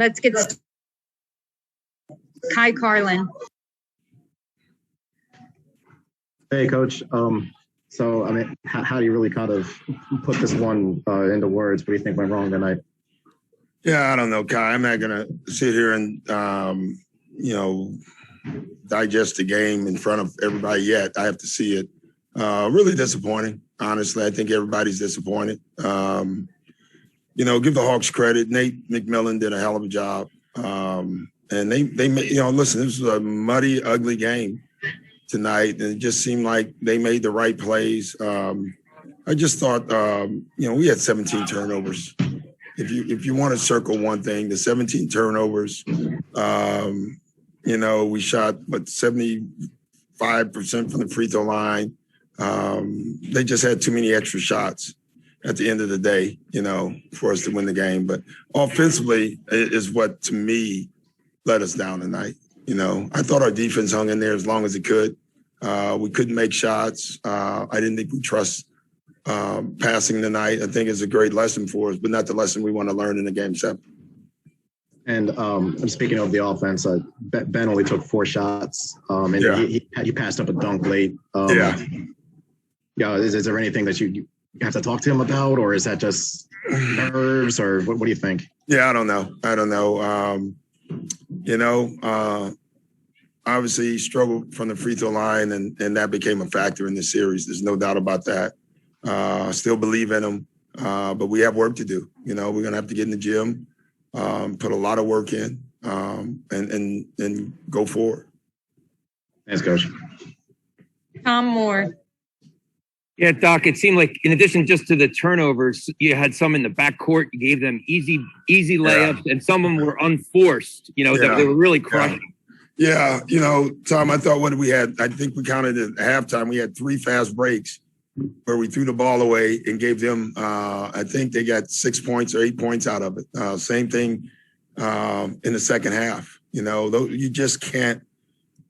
Let's get started. Kai Carlin. Hey, Coach. So, I mean, how do you really kind of put this one into words? What do you think went wrong tonight? Yeah, I don't know, Kai. I'm not going to sit here and, digest the game in front of everybody yet. I have to see it. Really disappointing, honestly. I think everybody's disappointed. Give the Hawks credit. Nate McMillan did a hell of a job. And they listen, this was a muddy, ugly game tonight, and it just seemed like they made the right plays. I just thought, we had 17 turnovers. If you want to circle one thing, the 17 turnovers, we shot 75% from the free throw line. They just had too many extra shots at the end of the day, for us to win the game. But offensively is what, to me, let us down tonight. I thought our defense hung in there as long as it could. We couldn't make shots. I didn't think we trust passing tonight. I think it's a great lesson for us, but not the lesson we want to learn in the game 7. And speaking of the offense, Ben only took 4 shots, and he passed up a dunk late. Is there anything that you have to talk to him about, or is that just nerves, or what do you think? Yeah, I don't know. Obviously he struggled from the free throw line, and that became a factor in this series. There's no doubt about that. Still believe in him, but we have work to do. We're going to have to get in the gym, put a lot of work in, and go forward. Thanks, Coach. Tom Moore. Yeah, Doc, it seemed like in addition just to the turnovers, you had some in the backcourt. You gave them easy layups, and some of them were unforced, that they were really crushing. Yeah, Tom, I thought what we had, I think we counted at halftime, we had 3 fast breaks where we threw the ball away and gave them, I think they got 6 points or 8 points out of it. Same thing in the second half. You just can't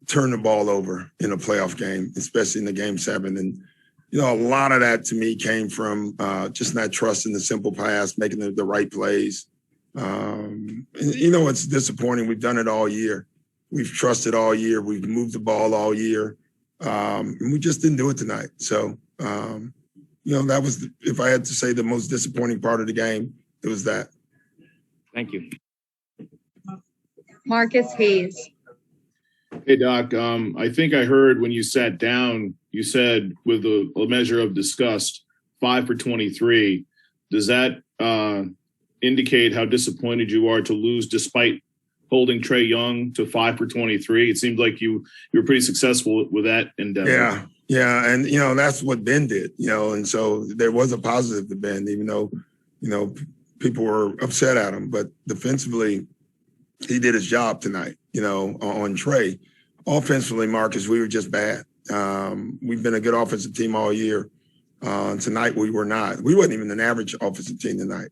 turn the ball over in a playoff game, especially in the game 7. And, a lot of that to me came from just not trusting the simple pass, making the right plays. It's disappointing. We've done it all year. We've trusted all year. We've moved the ball all year. And we just didn't do it tonight. So, that was, if I had to say the most disappointing part of the game, it was that. Thank you. Marcus Hayes. Hey, Doc, I think I heard when you sat down, you said with a measure of disgust, 5 for 23. Does that indicate how disappointed you are to lose despite holding Trae Young to 5 for 23? It seemed like you were pretty successful with that endeavor. Yeah. And, that's what Ben did, and so there was a positive to Ben, even though, people were upset at him. But defensively, he did his job tonight, on Trae. Offensively, Marcus, we were just bad. We've been a good offensive team all year. Tonight, we were not. We wasn't even an average offensive team tonight.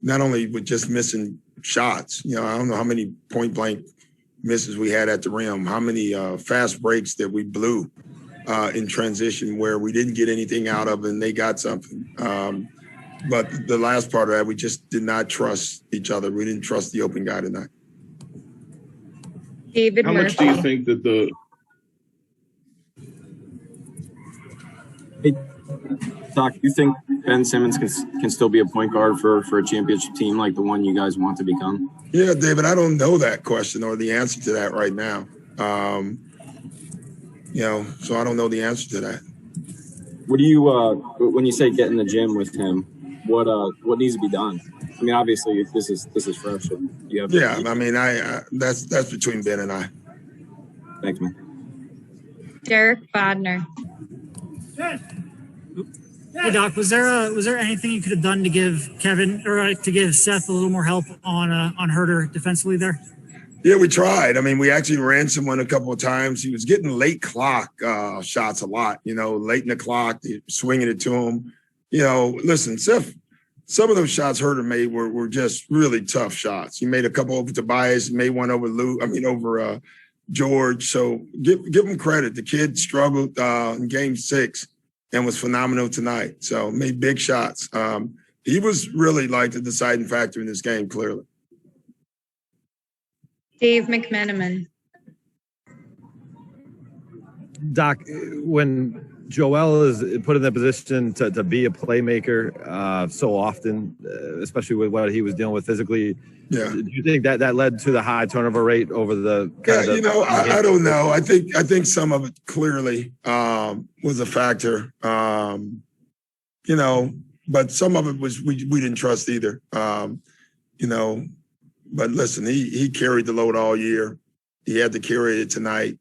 Not only with just missing shots, I don't know how many point-blank misses we had at the rim, how many fast breaks that we blew in transition where we didn't get anything out of and they got something. But the last part of that, we just did not trust each other. We didn't trust the open guy tonight. David How Murphy. much do you think that Hey, Doc, do you think Ben Simmons can still be a point guard for a championship team like the one you guys want to become? Yeah, David, I don't know that question or the answer to that right now. So I don't know the answer to that. What do you when you say get in the gym with him? What needs to be done? I mean, obviously this is fresh. And you have that's between Ben and I. Thanks, man. Derek Bodner. Hey, Doc, was there anything you could have done to give Kevin or to give Seth a little more help on Herter defensively there? Yeah, we tried. I mean, we actually ran someone a couple of times. He was getting late clock shots a lot, late in the clock, swinging it to him. Listen, Seth, some of those shots Herter made were just really tough shots. He made a couple over Tobias, made one over over George. So give him credit. The kid struggled in game 6 and was phenomenal tonight. So made big shots. He was really like the deciding factor in this game, clearly. Dave McMenamin. Doc, when Joel is put in that position to be a playmaker so often, especially with what he was dealing with physically, do you think that led to the high turnover rate over the I don't know. I think some of it clearly was a factor. But some of it was we didn't trust either. But listen, he carried the load all year. He had to carry it tonight.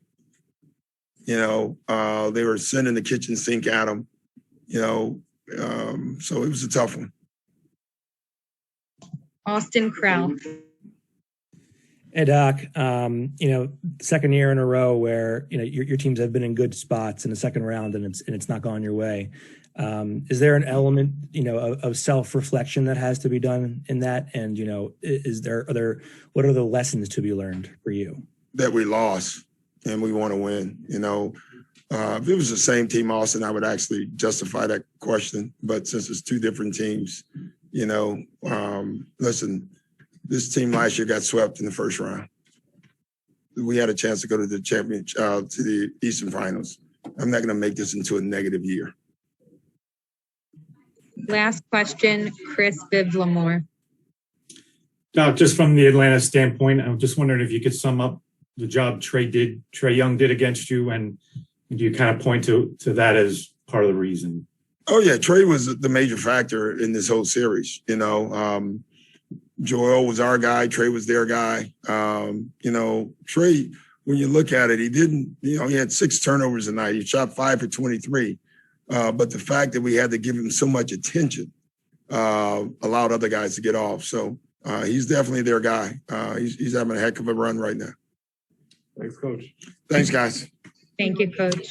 They were sending the kitchen sink at him. So it was a tough one. Austin Krell. Hey, Doc, second year in a row where, your teams have been in good spots in the second round and it's not gone your way. Is there an element, of self-reflection that has to be done in that? And, what are the lessons to be learned for you? That we lost and we want to win, If it was the same team, Austin, I would actually justify that question. But since it's two different teams, listen, this team last year got swept in the first round. We had a chance to go to the championship, to the Eastern Finals. I'm not going to make this into a negative year. Last question, Chris Bibbs-Lamore. Doc, just from the Atlanta standpoint, I'm just wondering if you could sum up the job Trey Young did against you, and do you kind of point to that as part of the reason? Oh yeah, Trey was the major factor in this whole series. Joel was our guy, Trey was their guy. Trey, when you look at it, he didn't. He had 6 turnovers tonight. He shot 5 for 23. But the fact that we had to give him so much attention allowed other guys to get off. So he's definitely their guy. He's having a heck of a run right now. Thanks, Coach. Thanks, guys. Thank you, Coach.